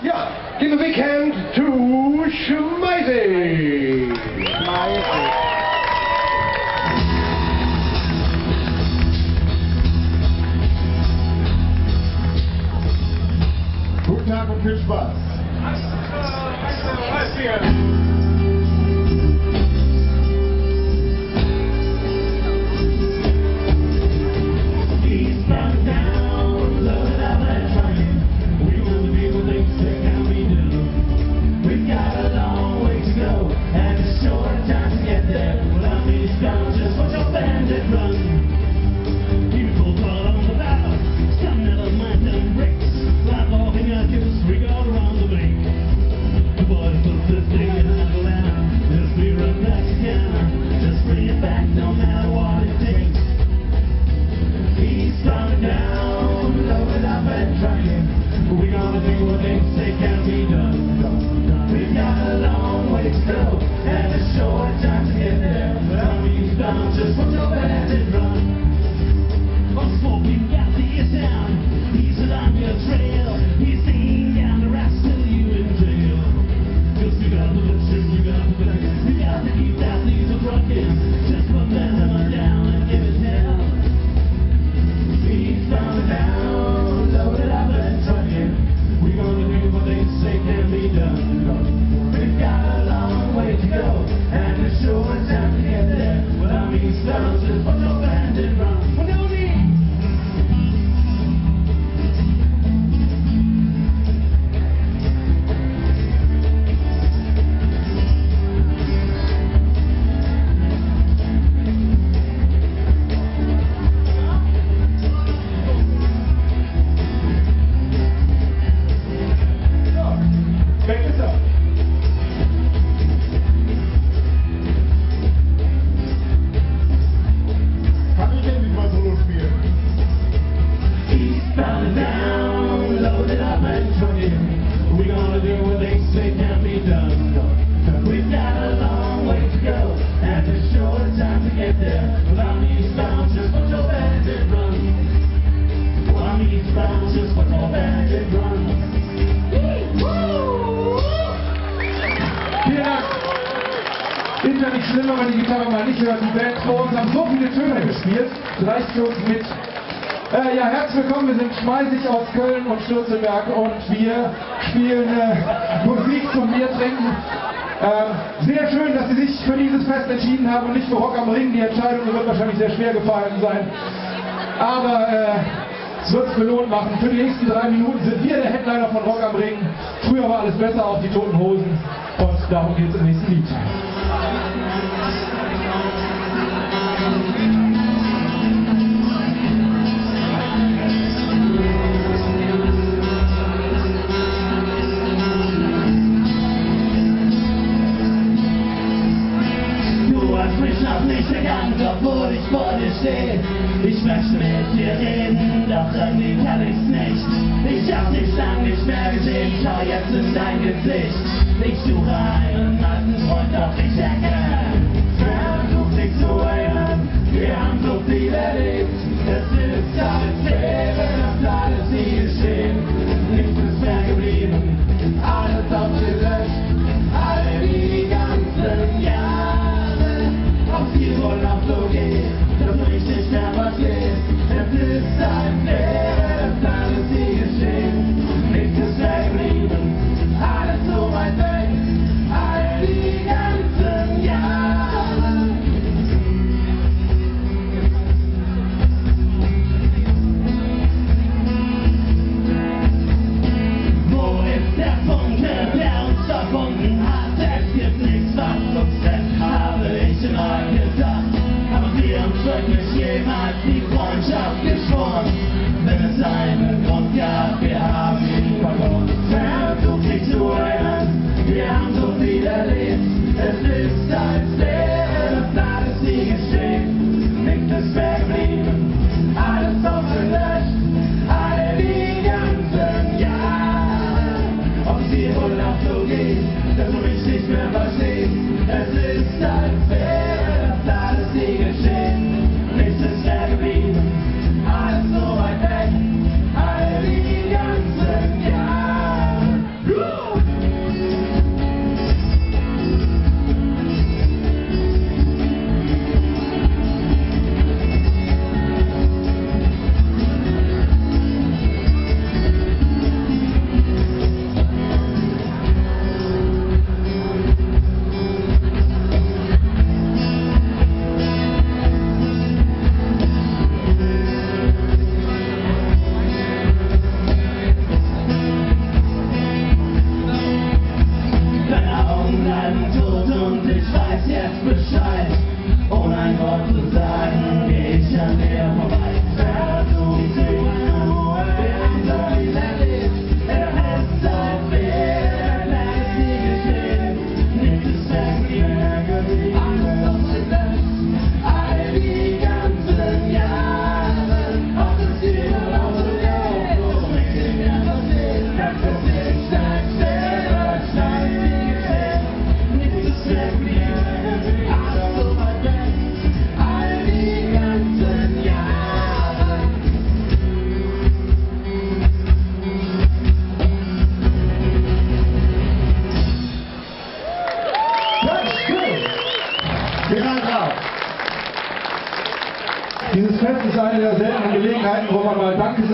Ja, give a big hand to Schmeisig. Guten Tag und viel Spaß. Ist ja nicht schlimm, wenn man die Gitarre mal nicht hört. Die Band vor uns haben so viele Töne gespielt. Reicht für uns mit. Ja, herzlich willkommen. Wir sind Schmeisig aus Köln und Stürzelberg und wir spielen Musik zum Bier trinken. Sehr schön, dass Sie sich für dieses Fest entschieden haben und nicht für Rock am Ring. Die Entscheidung wird wahrscheinlich sehr schwer gefallen sein. Aber es wird es belohnt machen. Für die nächsten 3 Minuten sind wir der Headliner von Rock am Ring. Früher war alles besser, auch die Toten Hosen. Und darum geht es im nächsten Lied. Nicht erkannt, obwohl ich vor dir stehe. Ich möchte mit dir reden, doch irgendwie kann ich's nicht. Ich hab dich lang nicht mehr gesehen, schau jetzt in dein Gesicht. Ich suche einen alten Freund, doch ich erkenne, versuch dich zu erinnern. Wir haben so viel erlebt, es ist alles Leben und alles nie geschehen. Nichts ist mehr geblieben, alles ausgelöscht, all die ganzen Jahre. Auf die wollen auch so gehen, dass du mich nicht mehr verstehst. Es ist ein Leben, das alles nie geschehen. Nichts ist mehr geblieben, alles so weit weg, all die ganzen Jahre.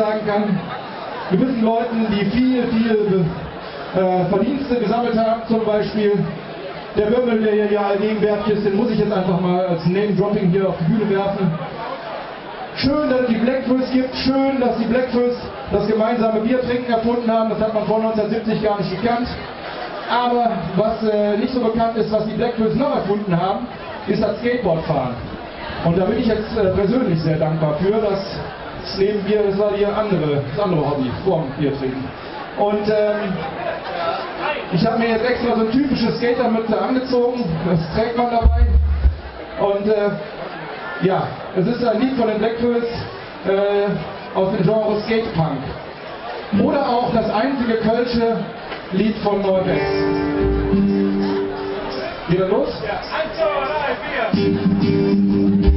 sagen kann, gewissen Leuten, die viel Verdienste gesammelt haben, zum Beispiel der Bömmel, der hier ja allgegenwärtig ist, den muss ich jetzt einfach mal als Name-Dropping hier auf die Bühne werfen. Schön, dass es die Blackfoes gibt, schön, dass die Blackfoes das gemeinsame Biertrinken erfunden haben, das hat man vor 1970 gar nicht gekannt. Aber was nicht so bekannt ist, was die Blackfoes noch erfunden haben, ist das Skateboardfahren. Und da bin ich jetzt persönlich sehr dankbar für, dass das neben Bier, das war das andere Hobby, vorm Biertrinken. Und ich habe mir jetzt extra so ein typisches Skatermütze angezogen, das trägt man dabei. Und ja, es ist ein Lied von den Blackfoes aus dem Genre Skatepunk. Oder auch das einzige kölsche Lied von Nordwest. Wieder los? Ja, 1, 2, 3, 4.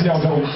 Ja, unter uns.